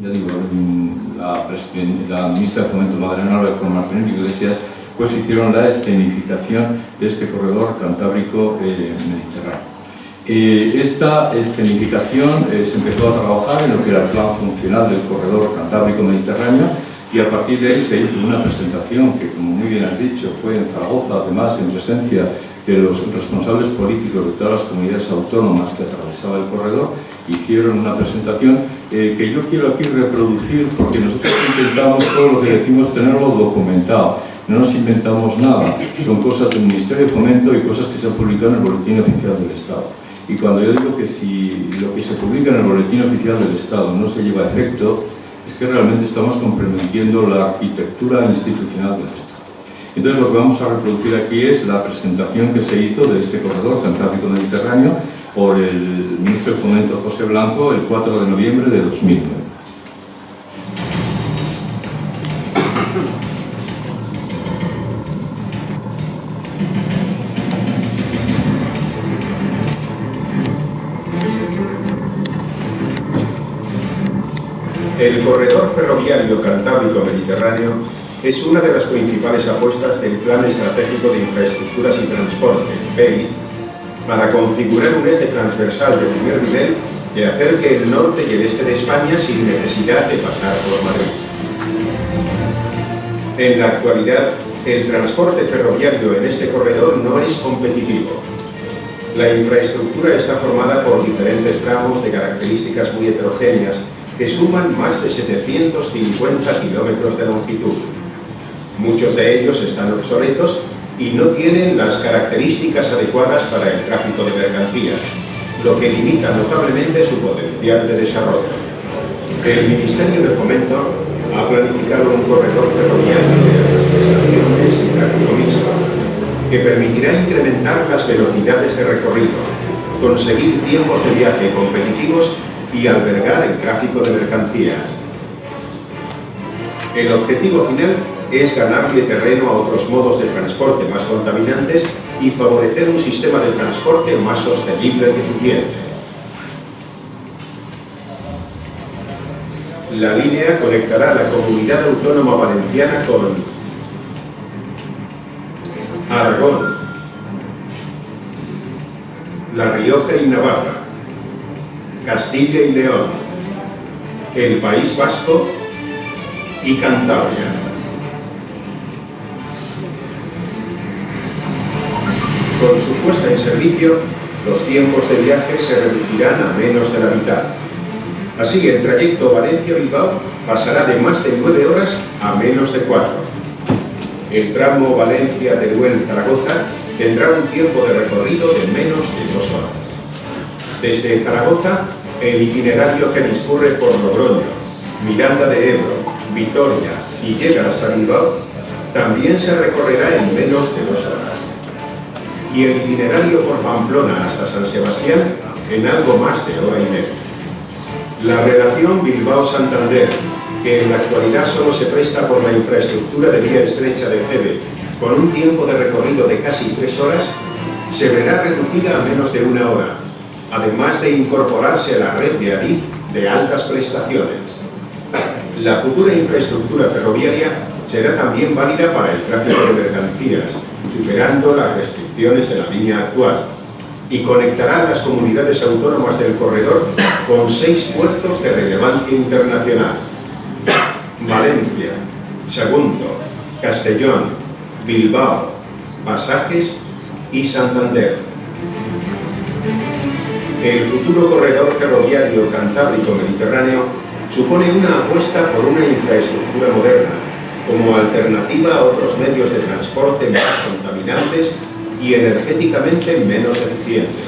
ya digo, la ministra de Fomento, Madalena Álvarez, con Martín Iglesias, pues hicieron la escenificación de este corredor cantábrico mediterráneo. Esta escenificación se empezó a trabajar en lo que era el plan funcional del corredor cantábrico mediterráneo, y a partir de ahí se hizo una presentación que, como muy bien has dicho, fue en Zaragoza, además en presencia de los responsables políticos de todas las comunidades autónomas que atravesaba el corredor. Hicieron una presentación que yo quiero aquí reproducir, porque nosotros intentamos todo lo que decimos tenerlo documentado, no nos inventamos nada, son cosas del Ministerio de Fomento y cosas que se han publicado en el Boletín Oficial del Estado. Y cuando yo digo que si lo que se publica en el Boletín Oficial del Estado no se lleva a efecto, es que realmente estamos comprometiendo la arquitectura institucional del Estado. Entonces lo que vamos a reproducir aquí es la presentación que se hizo de este corredor cantábrico mediterráneo por el ministro de Fomento José Blanco el 4 de noviembre de 2009. El corredor ferroviario cantábrico-mediterráneo es una de las principales apuestas del Plan Estratégico de Infraestructuras y Transporte, PEI, para configurar un eje transversal de primer nivel que acerque el norte y el este de España sin necesidad de pasar por Madrid. En la actualidad, el transporte ferroviario en este corredor no es competitivo. La infraestructura está formada por diferentes tramos de características muy heterogéneas que suman más de 750 kilómetros de longitud. Muchos de ellos están obsoletos y no tienen las características adecuadas para el tráfico de mercancías, lo que limita notablemente su potencial de desarrollo. El Ministerio de Fomento ha planificado un corredor ferroviario de altas prestaciones y tráfico mixto, que permitirá incrementar las velocidades de recorrido, conseguir tiempos de viaje competitivos y albergar el tráfico de mercancías. El objetivo final es ganarle terreno a otros modos de transporte más contaminantes y favorecer un sistema de transporte más sostenible y eficiente. La línea conectará la Comunidad Autónoma Valenciana con Aragón, La Rioja y Navarra, Castilla y León, el País Vasco y Cantabria. Con su puesta en servicio, los tiempos de viaje se reducirán a menos de la mitad. Así, el trayecto Valencia-Bilbao pasará de más de 9 horas a menos de 4. El tramo Valencia-Teruel-Zaragoza tendrá un tiempo de recorrido de menos de 2 horas. Desde Zaragoza, el itinerario que discurre por Logroño, Miranda de Ebro, Vitoria y llega hasta Bilbao también se recorrerá en menos de 2 horas. Y el itinerario por Pamplona hasta San Sebastián en algo más de hora y media. La relación Bilbao-Santander, que en la actualidad solo se presta por la infraestructura de vía estrecha de Feve, con un tiempo de recorrido de casi 3 horas, se verá reducida a menos de 1 hora, además de incorporarse a la red de Adif de altas prestaciones. La futura infraestructura ferroviaria será también válida para el tráfico de mercancías, superando las restricciones de la línea actual, y conectará las comunidades autónomas del corredor con 6 puertos de relevancia internacional: Valencia, Sagunto, Castellón, Bilbao, Pasajes y Santander. El futuro corredor ferroviario cantábrico-mediterráneo supone una apuesta por una infraestructura moderna, como alternativa a otros medios de transporte más contaminantes y energéticamente menos eficientes.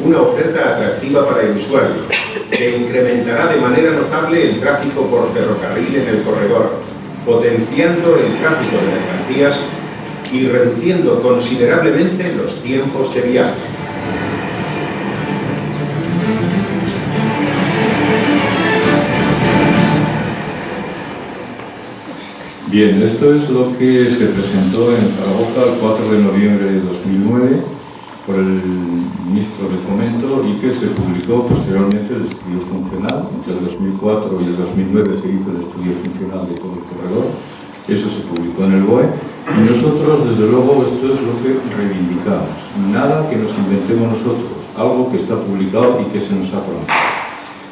Una oferta atractiva para el usuario, que incrementará de manera notable el tráfico por ferrocarril en el corredor, potenciando el tráfico de mercancías y reduciendo considerablemente los tiempos de viaje. Bien, esto es lo que se presentó en Zaragoza el 4 de noviembre de 2009 por el ministro de Fomento y que se publicó posteriormente el estudio funcional. Entre el 2004 y el 2009 se hizo el estudio funcional de todo el corredor. Eso se publicó en el BOE. Y nosotros, desde luego, esto es lo que reivindicamos. Nada que nos inventemos nosotros, algo que está publicado y que se nos ha prometido.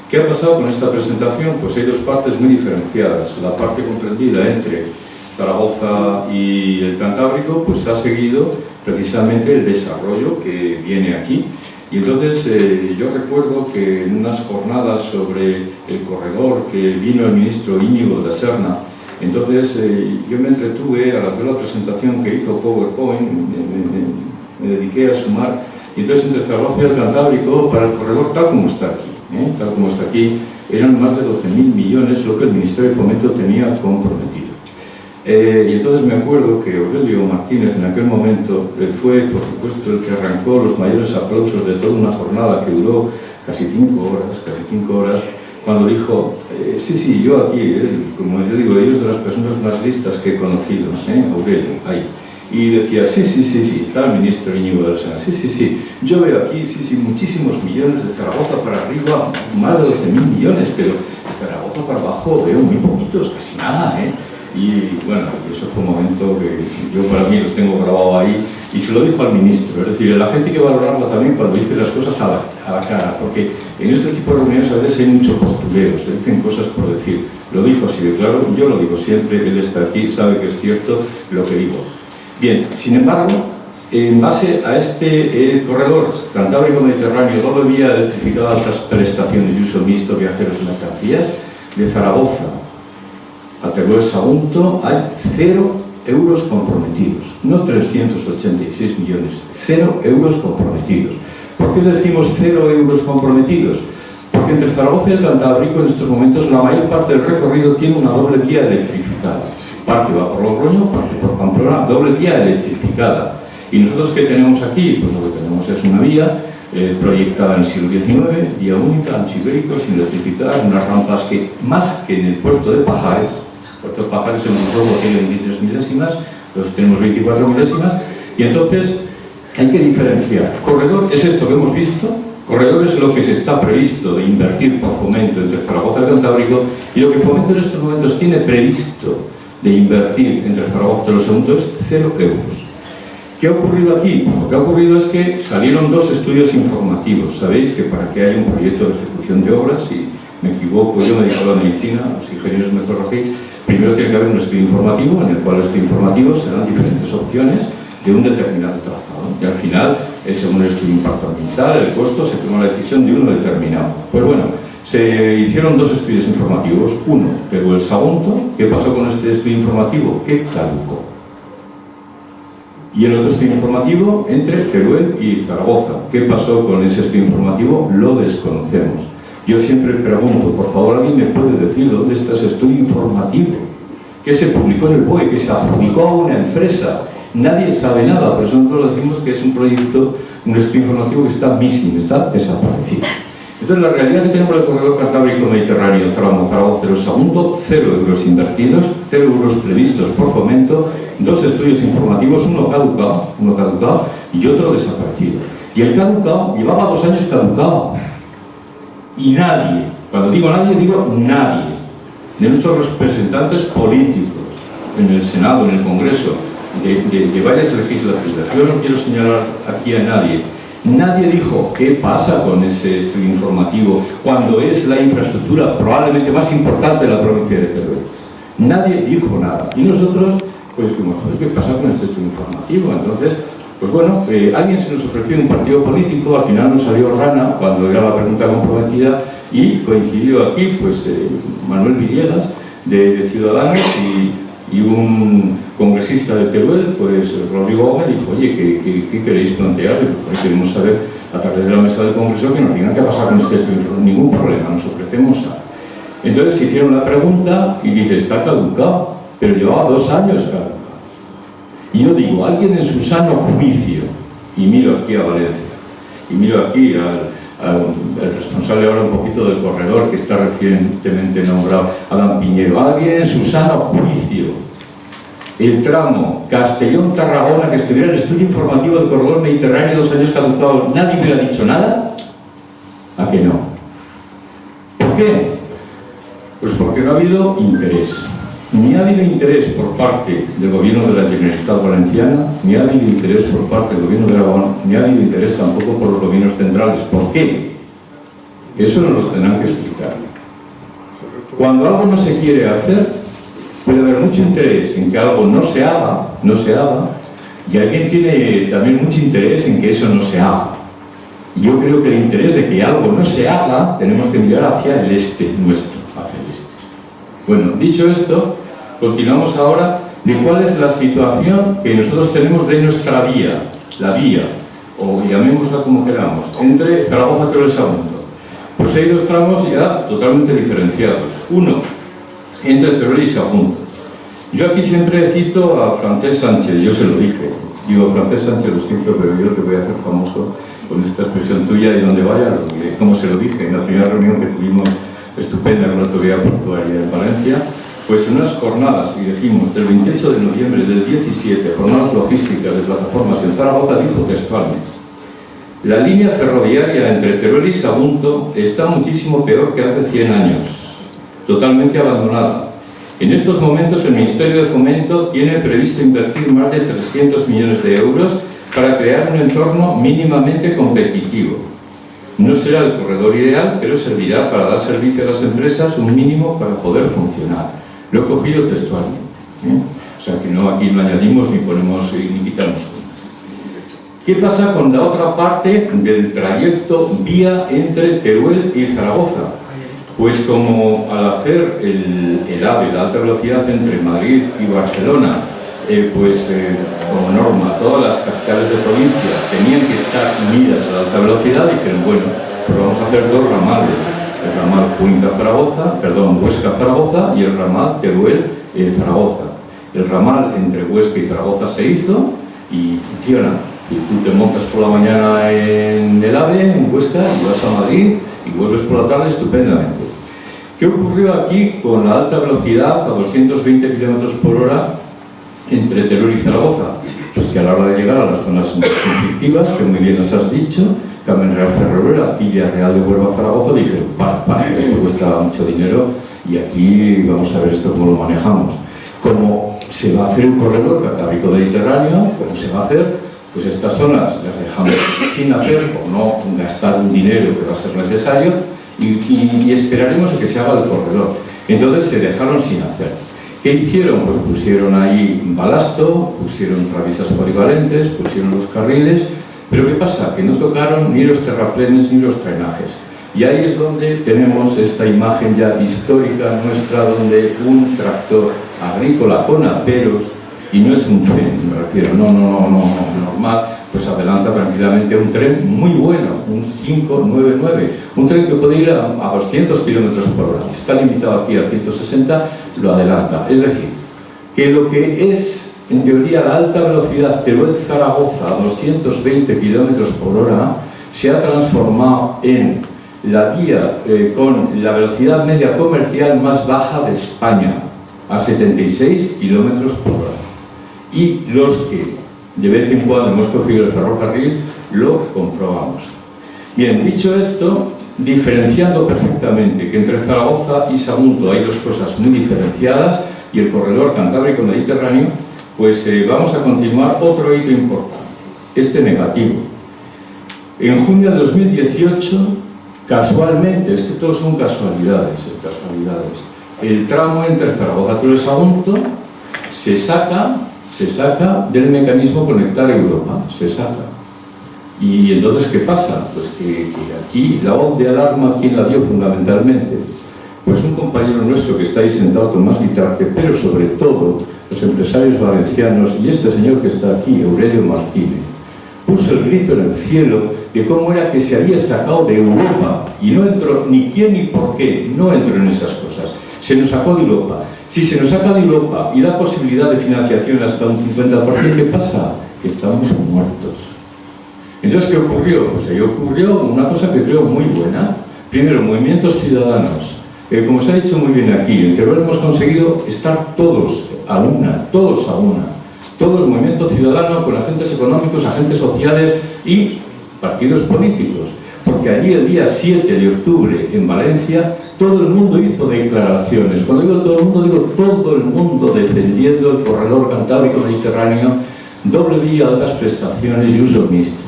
¿Qué ha pasado con esta presentación? Pues hay dos partes muy diferenciadas. La parte comprendida entre Zaragoza y el Cantábrico, pues ha seguido precisamente el desarrollo que viene aquí. Y entonces yo recuerdo que en unas jornadas sobre el corredor que vino el ministro Íñigo de Serna, entonces yo me entretuve al hacer la presentación que hizo PowerPoint, me dediqué a sumar, y entonces entre Zaragoza y el Cantábrico, para el corredor tal como está aquí, eran más de 12.000 millones lo que el Ministerio de Fomento tenía comprometido. Y entonces me acuerdo que Aurelio Martínez en aquel momento fue, por supuesto, el que arrancó los mayores aplausos de toda una jornada que duró casi 5 horas, cuando dijo, sí, yo aquí, como yo digo, ellos de las personas más listas que he conocido, Aurelio, ahí. Y decía, sí, está el ministro Íñigo de Serna, sí, yo veo aquí, muchísimos millones, de Zaragoza para arriba, más de 12.000 millones, pero de Zaragoza para abajo veo muy poquitos, casi nada, Y bueno, eso fue un momento que yo para mí los tengo grabado ahí, y se lo dijo al ministro, es decir, la gente hay que valorarlo también cuando dice las cosas a la cara, porque en este tipo de reuniones a veces hay mucho postureo, se dicen cosas por decir. Lo dijo así de claro, yo lo digo siempre, él está aquí, sabe que es cierto lo que digo. Bien, sin embargo, en base a este corredor Cantábrico-Mediterráneo, doble vía electrificada, altas prestaciones y uso mixto, viajeros y mercancías, de Zaragoza a Teruel Sagunto hay 0 euros comprometidos, no 386 millones, 0 euros comprometidos. ¿Por qué decimos 0 euros comprometidos? Porque entre Zaragoza y el Cantábrico en estos momentos la mayor parte del recorrido tiene una doble vía electrificada. Parte va por Logroño, parte por Pamplona, doble vía electrificada. Y nosotros, ¿qué tenemos aquí? Pues lo que tenemos es una vía proyectada en el siglo XIX, vía única, ancho ibérico, sin electrificar, unas rampas que, más que en el puerto de Pajares, en un robo tiene 23 milésimas, los tenemos 24 milésimas, y entonces hay que diferenciar. Corredor es esto que hemos visto, corredor es lo que se está previsto de invertir por Fomento entre Zaragoza y Cantábrico, y lo que Fomento en estos momentos tiene previsto de invertir entre Zaragoza y Teruel Sagunto es 0 euros. ¿Qué ha ocurrido aquí? Lo que ha ocurrido es que salieron 2 estudios informativos. Sabéis que para que haya un proyecto de ejecución de obras, si me equivoco, yo me dedico a la medicina, los ingenieros me corregís, primero tiene que haber un estudio informativo, en el cual el estudio informativo se dan diferentes opciones de un determinado trazado. Y al final, según el estudio de impacto ambiental, el costo, se toma la decisión de uno determinado. Pues bueno, se hicieron 2 estudios informativos. Uno, Teruel Sagunto. ¿Qué pasó con este estudio informativo? Que caducó. Y el otro estudio informativo entre Teruel y Zaragoza. ¿Qué pasó con ese estudio informativo? Lo desconocemos. Yo siempre pregunto, por favor, ¿alguien me puede decir dónde está ese estudio informativo? Que se publicó en el BOE, que se adjudicó a una empresa. Nadie sabe nada, por eso nosotros decimos que es un proyecto, un estudio informativo que está missing, está desaparecido. Entonces, la realidad que tenemos del corredor Cantábrico-Mediterráneo, tramo Zaragoza-Teruel Sagunto, 0 euros invertidos, 0 euros previstos por Fomento, 2 estudios informativos, uno caducado y otro desaparecido. Y el caducado llevaba 2 años caducado. Y nadie, cuando digo nadie, digo nadie, de nuestros representantes políticos, en el Senado, en el Congreso, de varias legislaturas, yo no quiero señalar aquí a nadie, nadie dijo qué pasa con ese estudio informativo cuando es la infraestructura probablemente más importante de la provincia de Teruel. Nadie dijo nada. Y nosotros, pues dijimos, ¿qué pasa con este estudio informativo? Entonces, pues bueno, alguien se nos ofreció en un partido político, al final nos salió rana cuando era la pregunta comprometida, y coincidió aquí pues Manuel Villegas de Ciudadanos y un congresista de Teruel, pues Rodrigo Gómez, dijo, oye, ¿qué queréis plantear? Pues queremos saber a través de la mesa del Congreso que nos digan qué pasa con este estudio. Ningún problema, nos ofrecemos a... Entonces se hicieron la pregunta y dice, está caducado, pero llevaba 2 años caducado. Y yo digo, alguien en su sano juicio, y miro aquí a Valencia, y miro aquí al responsable ahora un poquito del corredor, que está recientemente nombrado, Adán Piñero, alguien en su sano juicio el tramo Castellón-Tarragona, que estuviera en el estudio informativo del corredor mediterráneo 2 años caducado, nadie me hubiera dicho nada? ¿A que no? ¿Por qué? Pues porque no ha habido interés. Ni ha habido interés por parte del gobierno de la Generalitat Valenciana, ni ha habido interés por parte del gobierno de Aragón, ni ha habido interés tampoco por los gobiernos centrales. ¿Por qué? Eso nos lo tendrán que explicar. Cuando algo no se quiere hacer, puede haber mucho interés en que algo no se haga, y alguien tiene también mucho interés en que eso no se haga. Yo creo que el interés de que algo no se haga, tenemos que mirar hacia el este nuestro, hacia el este. Bueno, dicho esto, continuamos ahora de cuál es la situación que nosotros tenemos de nuestra vía, la vía, o llamémosla como queramos, entre Zaragoza y Teruel y Sagunto. Pues hay 2 tramos ya totalmente diferenciados. Uno, entre Teruel y Sagunto. Yo aquí siempre cito a Francesc Sánchez, yo se lo dije. Digo, Francesc Sánchez, lo siento, pero yo te voy a hacer famoso con esta expresión tuya y donde vaya, lo diré. Como se lo dije en la primera reunión que tuvimos estupenda con la autoridad portuaria en Valencia, pues en unas jornadas, y dijimos, del 28 de noviembre del 17, jornadas logísticas de plataformas en Zaragoza, dijo textualmente: la línea ferroviaria entre Teruel y Sagunto está muchísimo peor que hace 100 años, totalmente abandonada. En estos momentos el Ministerio de Fomento tiene previsto invertir más de 300 millones de euros para crear un entorno mínimamente competitivo. No será el corredor ideal, pero servirá para dar servicio a las empresas un mínimo para poder funcionar. Lo he cogido textualmente, O sea que no, aquí no añadimos ni ponemos ni quitamos. ¿Qué pasa con la otra parte del trayecto vía entre Teruel y Zaragoza? Pues como al hacer el AVE, la alta velocidad entre Madrid y Barcelona, como norma, todas las capitales de provincia tenían que estar unidas a la alta velocidad, dijeron, bueno, pues vamos a hacer 2 ramales, el ramal Huesca-Zaragoza y el ramal Teruel-Zaragoza. El ramal entre Huesca y Zaragoza se hizo y funciona. Si tú te montas por la mañana en el AVE, en Huesca, y vas a Madrid y vuelves por la tarde estupendamente. ¿Qué ocurrió aquí con la alta velocidad a 220 km por hora entre Teruel y Zaragoza? Pues que a la hora de llegar a las zonas conflictivas, que muy bien nos has dicho, Carmen Real Ferrolera y Villarreal de Huelva a Zaragoza, dijeron, esto cuesta mucho dinero y aquí vamos a ver esto cómo lo manejamos. Como se va a hacer un corredor cantábrico-mediterráneo, ¿cómo se va a hacer? Pues estas zonas las dejamos sin hacer por no gastar un dinero que va a ser necesario y esperaremos a que se haga el corredor. Entonces se dejaron sin hacer. ¿Qué hicieron? Pues pusieron ahí balasto, pusieron traviesas polivalentes, pusieron los carriles, pero ¿qué pasa? Que no tocaron ni los terraplenes ni los drenajes. Y ahí es donde tenemos esta imagen ya histórica nuestra, donde un tractor agrícola con aperos, y no es un tren, me refiero, no, normal, pues adelanta tranquilamente un tren muy bueno, un 599, un tren que puede ir a 200 km por hora, está limitado aquí a 160, lo adelanta. Es decir, que lo que es, en teoría, la alta velocidad Teruel-Zaragoza a 220 km por hora, se ha transformado en la vía con la velocidad media comercial más baja de España, a 76 km por hora. Y los que de vez en cuando hemos cogido el ferrocarril lo comprobamos. Bien, dicho esto, diferenciando perfectamente que entre Zaragoza y Sagunto hay 2 cosas muy diferenciadas y el corredor cantábrico-mediterráneo, pues vamos a continuar otro hito importante, este negativo. En junio de 2018, casualmente, es que todos son casualidades, el tramo entre Zaragoza y Sagunto se saca del mecanismo Conectar Europa, se saca. Y entonces, ¿qué pasa? Pues que aquí la voz de alarma, ¿quién la dio fundamentalmente? Pues un compañero nuestro que está ahí sentado, Tomás Guitarte, pero sobre todo los empresarios valencianos y este señor que está aquí, Aurelio Martínez, puso el grito en el cielo de cómo era que se había sacado de Europa, y no entró ni quién ni por qué, no entró en esas cosas, se nos sacó de Europa. Si se nos saca de Europa y da posibilidad de financiación hasta un 50%, ¿qué pasa? Que estamos muertos. Entonces, ¿qué ocurrió? Pues ahí ocurrió una cosa que creo muy buena. Primero, movimientos ciudadanos Como se ha dicho muy bien aquí, en Teruel hemos conseguido estar todos a una. Todo el movimiento ciudadano, con agentes económicos, agentes sociales y partidos políticos. Porque allí el día 7 de octubre en Valencia todo el mundo hizo declaraciones. Cuando digo todo el mundo, digo todo el mundo defendiendo el corredor cantábrico mediterráneo, doble vía, altas prestaciones y uso mixto.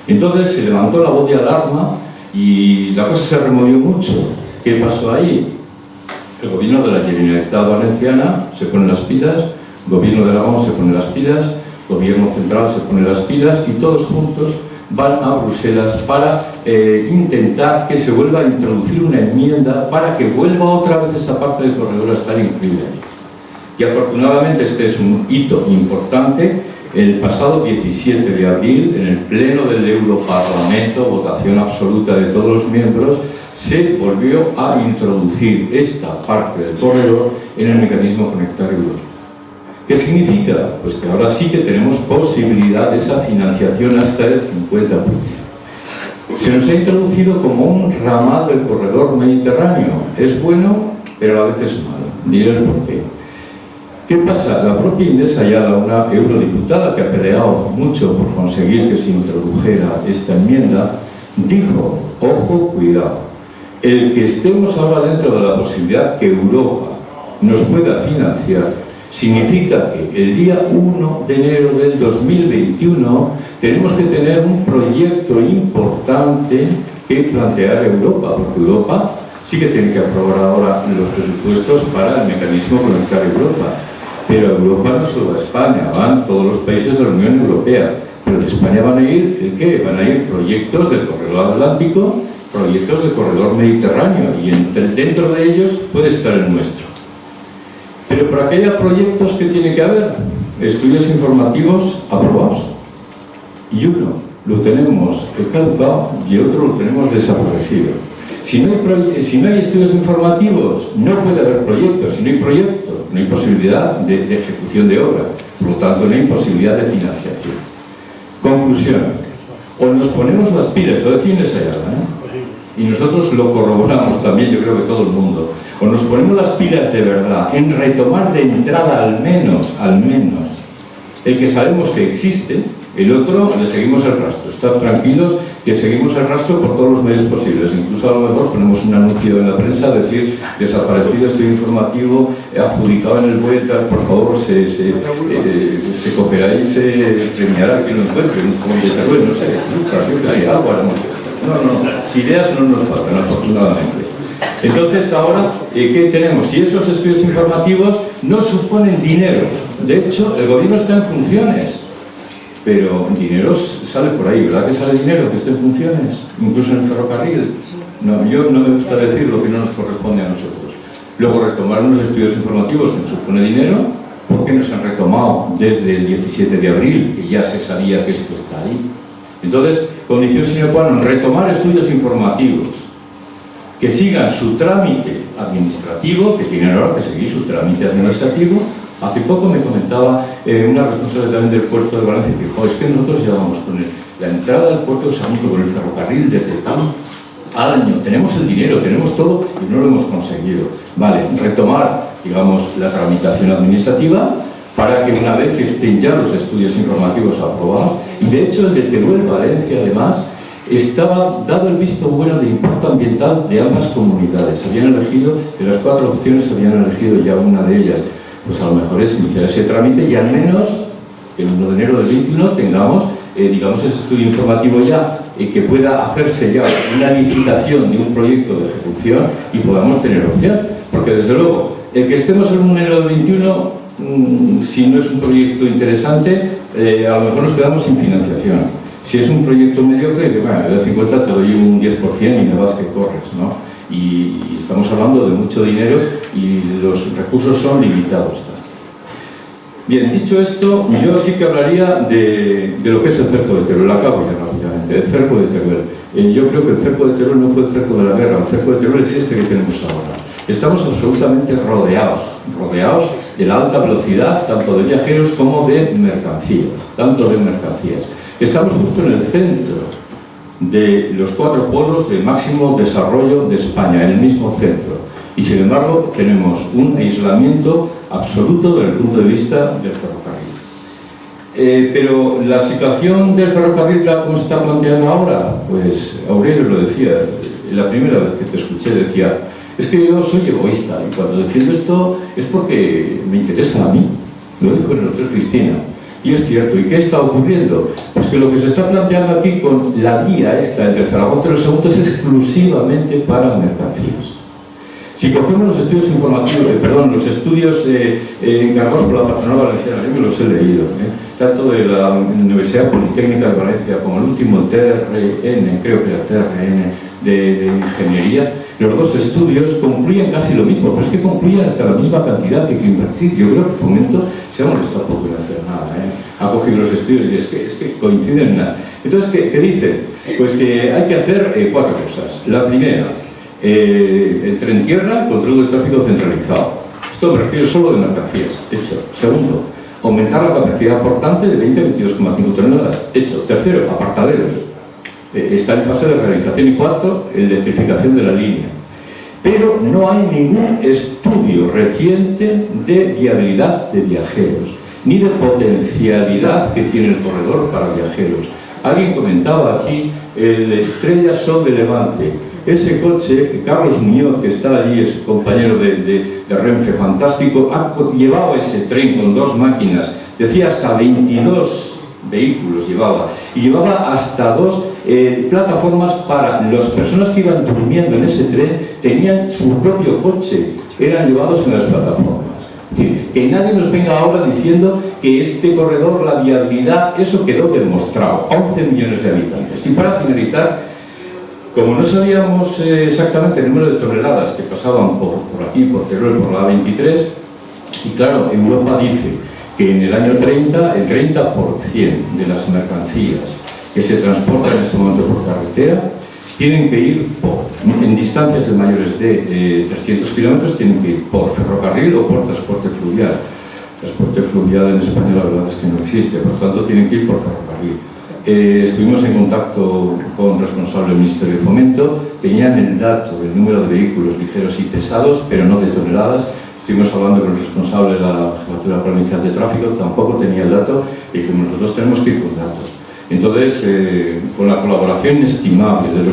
Entonces se levantó la voz de alarma y la cosa se removió mucho. ¿Qué pasó ahí? El gobierno de la Generalitat Valenciana se pone las pilas, el gobierno de Aragón se pone las pilas, el gobierno central se pone las pilas y todos juntos van a Bruselas para intentar que se vuelva a introducir una enmienda para que vuelva otra vez esta parte del corredor a estar incluida ahí. Y afortunadamente este es un hito importante. El pasado 17 de abril, en el pleno del Europarlamento, votación absoluta de todos los miembros, se volvió a introducir esta parte del corredor en el mecanismo Conectar Europa. ¿Qué significa? Pues que ahora sí que tenemos posibilidad de esa financiación hasta el 50%. Se nos ha introducido como un ramal del corredor mediterráneo. Es bueno, pero a veces malo. Diré el porqué. ¿Qué pasa? La propia Inés Ayala, una eurodiputada que ha peleado mucho por conseguir que se introdujera esta enmienda, dijo, ojo, cuidado, el que estemos ahora dentro de la posibilidad que Europa nos pueda financiar significa que el día 1 de enero del 2021 tenemos que tener un proyecto importante que plantear Europa, porque Europa sí que tiene que aprobar ahora los presupuestos para el mecanismo Conectar Europa. Pero Europa no solo a España, van todos los países de la Unión Europea. Pero de España van a ir, ¿el qué? Van a ir proyectos del corredor atlántico, proyectos del corredor mediterráneo, y dentro de ellos puede estar el nuestro. Pero para que haya proyectos, ¿qué tiene que haber? Estudios informativos aprobados. Y uno lo tenemos caducado y otro lo tenemos desaparecido. Si no hay estudios informativos, no puede haber proyectos. Si no hay proyectos, no hay posibilidad de ejecución de obra. Por lo tanto, no hay posibilidad de financiación. Conclusión. O nos ponemos las pilas, lo decía Inés Ayala, y nosotros lo corroboramos también, yo creo que todo el mundo. O nos ponemos las pilas de verdad en retomar de entrada al menos, el que sabemos que existe, el otro le seguimos el rastro. Estad tranquilos que seguimos el rastro por todos los medios posibles. Incluso a lo mejor ponemos un anuncio en la prensa, decir, desaparecido estudio informativo, adjudicado en el BOE, por favor, se cogerá y se premiará que lo encuentre, un joven de Teruel, no sé, hay algo a la mujer. No, ideas no nos faltan, afortunadamente. Entonces ahora, ¿qué tenemos? Si esos estudios informativos no suponen dinero, de hecho el gobierno está en funciones, pero dinero sale por ahí, ¿verdad que sale dinero que esté en funciones? Incluso en el ferrocarril. No, yo no me gusta decir lo que no nos corresponde a nosotros. Luego retomar unos estudios informativos no supone dinero, porque nos han retomado desde el 17 de abril, que ya se sabía que esto está ahí. Entonces, condición sine qua non, retomar estudios informativos que sigan su trámite administrativo, que tienen ahora que seguir su trámite administrativo. Hace poco me comentaba una responsable también del puerto de Valencia, y dijo, es que nosotros llevamos con la entrada del puerto de Sagunto con el ferrocarril desde tan año, tenemos el dinero, tenemos todo y no lo hemos conseguido. Vale, retomar, digamos, la tramitación administrativa para que una vez que estén ya los estudios informativos aprobados, y de hecho el de Teruel Valencia además estaba dado el visto bueno de impacto ambiental de ambas comunidades. Habían elegido, de las 4 opciones, habían elegido ya una de ellas. Pues a lo mejor es iniciar ese trámite y al menos el 1 de enero del 21 tengamos, digamos, ese estudio informativo ya, que pueda hacerse ya una licitación de un proyecto de ejecución y podamos tener opción. Porque desde luego, el que estemos en 1 de enero del 21, si no es un proyecto interesante, a lo mejor nos quedamos sin financiación. Si es un proyecto mediocre, bueno, de 50 te doy un 10% y me vas que corres, ¿no? Y estamos hablando de mucho dinero y los recursos son limitados. Bien, dicho esto, yo sí que hablaría de lo que es el cerco de Teruel. Acabo ya rápidamente, el cerco de Teruel. Yo creo que el cerco de Teruel no fue el cerco de la guerra, el cerco de Teruel es este que tenemos ahora. Estamos absolutamente rodeados de la alta velocidad, tanto de viajeros como de mercancías, Estamos justo en el centro de los 4 polos de máximo desarrollo de España, en el mismo centro. Y sin embargo tenemos un aislamiento absoluto desde el punto de vista del ferrocarril. Pero la situación del ferrocarril, ¿cómo se está planteando ahora? Pues Aurelio lo decía, la primera vez que te escuché decía, es que yo soy egoísta y cuando defiendo esto es porque me interesa a mí. Lo dijo en el Hotel Cristina. Y es cierto. ¿Y qué está ocurriendo? Pues que lo que se está planteando aquí con la vía esta entre Zaragoza y Los Segundos es exclusivamente para mercancías. Si cogemos los estudios informativos, los estudios encargados por la Patronal Valenciana, yo me los he leído, tanto de la Universidad Politécnica de Valencia como el último TRN, creo que era TRN, de Ingeniería, los dos estudios concluyen casi lo mismo, pero es que concluyen hasta la misma cantidad que hay que invertir. Yo creo que Fomento se ha molestado poco en hacer nada, ha cogido los estudios y es que coinciden en nada. Entonces, ¿qué dicen? Pues que hay que hacer 4 cosas. La primera, el tren tierra, control del tráfico centralizado. Esto me refiero solo de mercancías, hecho. Segundo, aumentar la capacidad portante de 20 a 22,5 toneladas, hecho. Tercero, apartaderos. Está en fase de realización. Y cuarto, electrificación de la línea. Pero no hay ningún estudio reciente de viabilidad de viajeros, ni de potencialidad que tiene el corredor para viajeros. Alguien comentaba aquí el Estrella Sol de Levante. Ese coche, Carlos Muñoz, que está allí, es compañero de Renfe, fantástico, ha llevado ese tren con 2 máquinas, decía hasta 22 vehículos llevaba, y llevaba hasta 2 plataformas para las personas que iban durmiendo en ese tren, tenían su propio coche, eran llevados en las plataformas. Es decir, que nadie nos venga ahora diciendo que este corredor, la viabilidad, eso quedó demostrado, 11 millones de habitantes. Y para finalizar, como no sabíamos exactamente el número de toneladas que pasaban por aquí, por Teruel, por la A23, y claro, Europa dice que en el año 30, el 30% de las mercancías que se transportan en este momento por carretera tienen que ir en distancias de mayores de 300 kilómetros, tienen que ir por ferrocarril o por transporte fluvial. Transporte fluvial en España la verdad es que no existe, por tanto tienen que ir por ferrocarril. Estuvimos en contacto con responsables del Ministerio de Fomento, tenían el dato del número de vehículos ligeros y pesados, pero no de toneladas. Estuvimos hablando con el responsable de la Jefatura Provincial de Tráfico, tampoco tenía el dato, y dijimos, nosotros tenemos que ir con datos. Entonces, con la colaboración inestimable de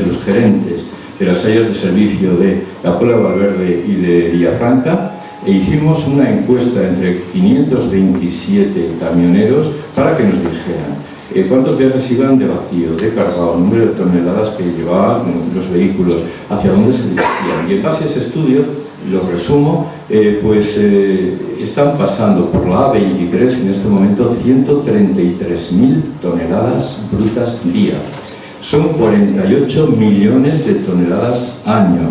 los gerentes de las áreas de servicio de La Puebla de Valverde y de Villafranca, hicimos una encuesta entre 527 camioneros para que nos dijeran cuántos viajes iban de vacío, de cargado, el número de toneladas que llevaban los vehículos, hacia dónde se dirigían. Y en base a ese estudio, lo resumo, están pasando por la A23 en este momento 133.000 toneladas brutas día. Son 48 millones de toneladas año.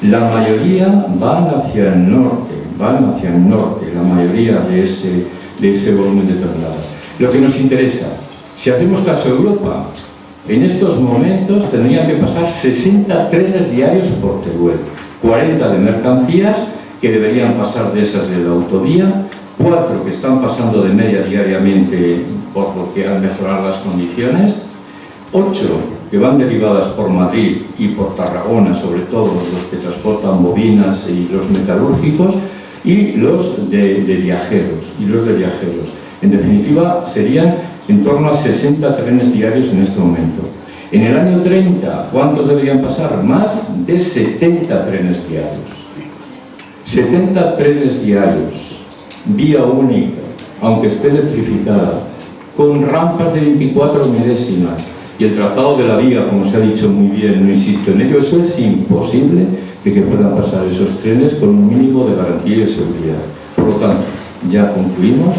La mayoría van hacia el norte, la mayoría de ese volumen de toneladas. Lo que nos interesa, si hacemos caso a Europa, en estos momentos tendrían que pasar 60 trenes diarios por Teruel, 40 de mercancías que deberían pasar de esas de la autovía, 4 que están pasando de media diariamente por lo que han mejorado las condiciones, 8 que van derivadas por Madrid y por Tarragona, sobre todo los que transportan bobinas y los metalúrgicos, y los de viajeros. En definitiva, serían en torno a 60 trenes diarios en este momento. En el año 30, ¿cuántos deberían pasar? Más de 70 trenes diarios. 70 trenes diarios, vía única, aunque esté electrificada, con rampas de 24 milésimas, y el trazado de la vía, como se ha dicho muy bien, no insisto en ello, eso es imposible de que puedan pasar esos trenes con un mínimo de garantía y de seguridad. Por lo tanto, ya concluimos.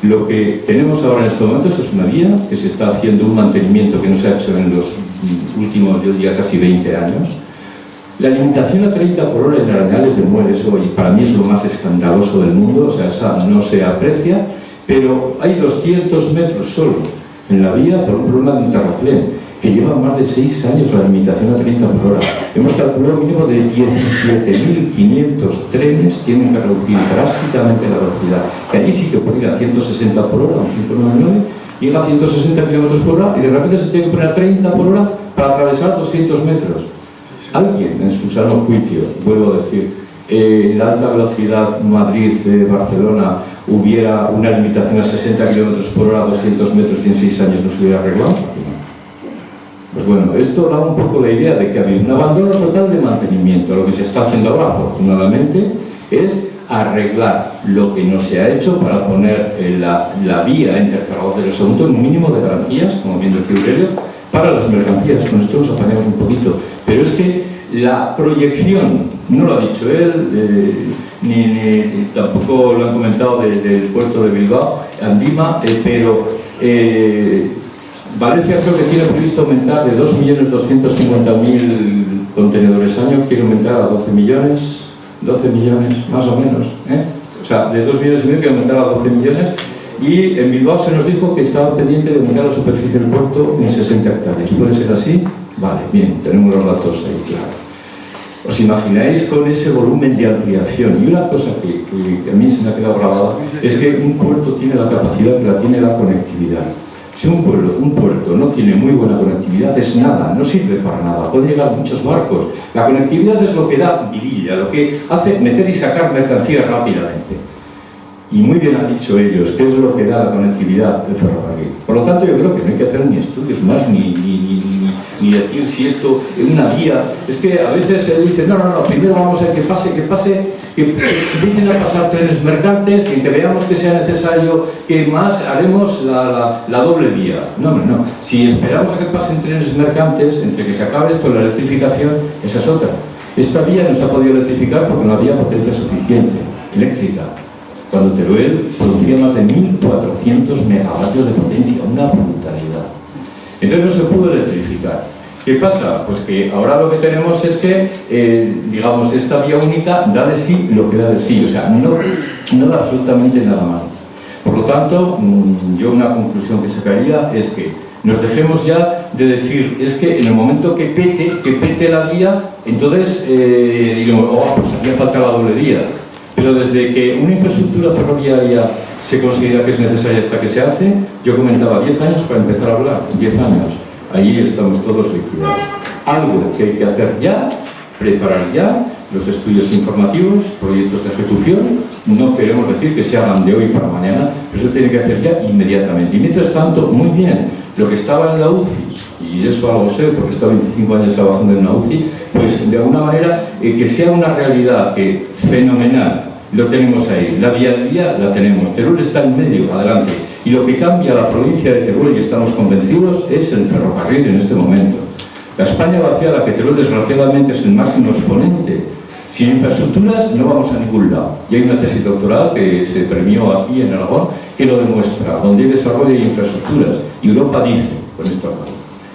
Lo que tenemos ahora en estos momentos es una vía que se está haciendo un mantenimiento que no se ha hecho en los últimos, yo diría, casi 20 años. La limitación a 30 por hora en Arenales de Mueres hoy, para mí es lo más escandaloso del mundo, o sea, esa no se aprecia, pero hay 200 metros solo en la vía por un problema de un terraplén, que lleva más de 6 años la limitación a 30 por hora. Hemos calculado un mínimo de 17.500 trenes tienen que reducir drásticamente la velocidad, que allí sí que puede ir a 160 por hora, un 599, llega a 160 km por hora y de repente se tiene que poner a 30 por hora para atravesar 200 metros. alguien en su sano juicio, vuelvo a decir, la alta velocidad Madrid-Barcelona hubiera una limitación a 60 km por hora, 200 metros y en 6 años no se hubiera arreglado? Pues bueno, esto da un poco la idea de que ha habido un abandono total de mantenimiento. Lo que se está haciendo ahora, afortunadamente, es arreglar lo que no se ha hecho para poner la vía entre Zaragoza y el Sagunto en un mínimo de garantías, como bien decía Aurelio, para las mercancías. Con esto nos apañamos un poquito. Pero es que la proyección, no lo ha dicho él, ni tampoco lo han comentado del puerto de Bilbao, Andima, pero Valencia creo que tiene previsto aumentar de 2.250.000 contenedores año, quiere aumentar a 12 millones más o menos, o sea, de 2,5 millones quiere aumentar a 12 millones, y en Bilbao se nos dijo que estaba pendiente de aumentar la superficie del puerto en 60 hectáreas. ¿Puede ser así? Vale, bien, tenemos los datos ahí, claro. ¿Os imagináis con ese volumen de ampliación? Y una cosa que a mí se me ha quedado grabada es que un puerto tiene la capacidad que la tiene la conectividad. Si un puerto no tiene muy buena conectividad, es nada, no sirve para nada. Pueden llegar muchos barcos. La conectividad es lo que da vidilla, lo que hace meter y sacar mercancías rápidamente. Y muy bien han dicho ellos, ¿qué es lo que da la conectividad del ferrocarril? Por lo tanto, yo creo que no hay que hacer ni estudios más, ni decir si esto es una vía. Es que a veces se dice, no, primero vamos a ver que empiecen a pasar trenes mercantes y que veamos que sea necesario, que más haremos la doble vía. No. Si esperamos a que pasen trenes mercantes, entre que se acabe esto, la electrificación, esa es otra. Esta vía no se ha podido electrificar porque no había potencia suficiente, eléctrica. Cuando Teruel producía más de 1.400 megavatios de potencia, una brutalidad. Entonces no se pudo electrificar. ¿Qué pasa? Pues que ahora lo que tenemos es que, digamos, esta vía única da de sí lo que da de sí, o sea, no da absolutamente nada más. Por lo tanto, yo una conclusión que sacaría es que nos dejemos ya de decir, es que en el momento que pete la vía, entonces digamos, pues hacía falta la doble vía. Pero desde que una infraestructura ferroviaria se considera que es necesaria hasta que se hace, yo comentaba 10 años para empezar a hablar, 10 años. Ahí estamos todos liquidados. Algo que hay que hacer ya, preparar ya, los estudios informativos, proyectos de ejecución, no queremos decir que se hagan de hoy para mañana, pero eso tiene que hacer ya inmediatamente. Y mientras tanto, muy bien, lo que estaba en la UCI, y eso algo sé porque he estado 25 años trabajando en la UCI, pues de alguna manera que sea una realidad que fenomenal, lo tenemos ahí, la vialidad la tenemos, Teruel está en medio, adelante, y lo que cambia la provincia de Teruel, y estamos convencidos, es el ferrocarril en este momento. La España vaciada, que Teruel desgraciadamente es el máximo exponente, sin infraestructuras no vamos a ningún lado. Y hay una tesis doctoral que se premió aquí en Aragón que lo demuestra, donde hay desarrollo y infraestructuras. Y Europa dice, con esto acabo,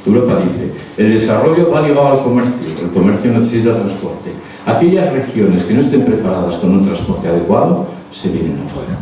Europa dice, el desarrollo va ligado al comercio, el comercio necesita transporte. Aquellas regiones que no estén preparadas con un transporte adecuado se vienen afuera.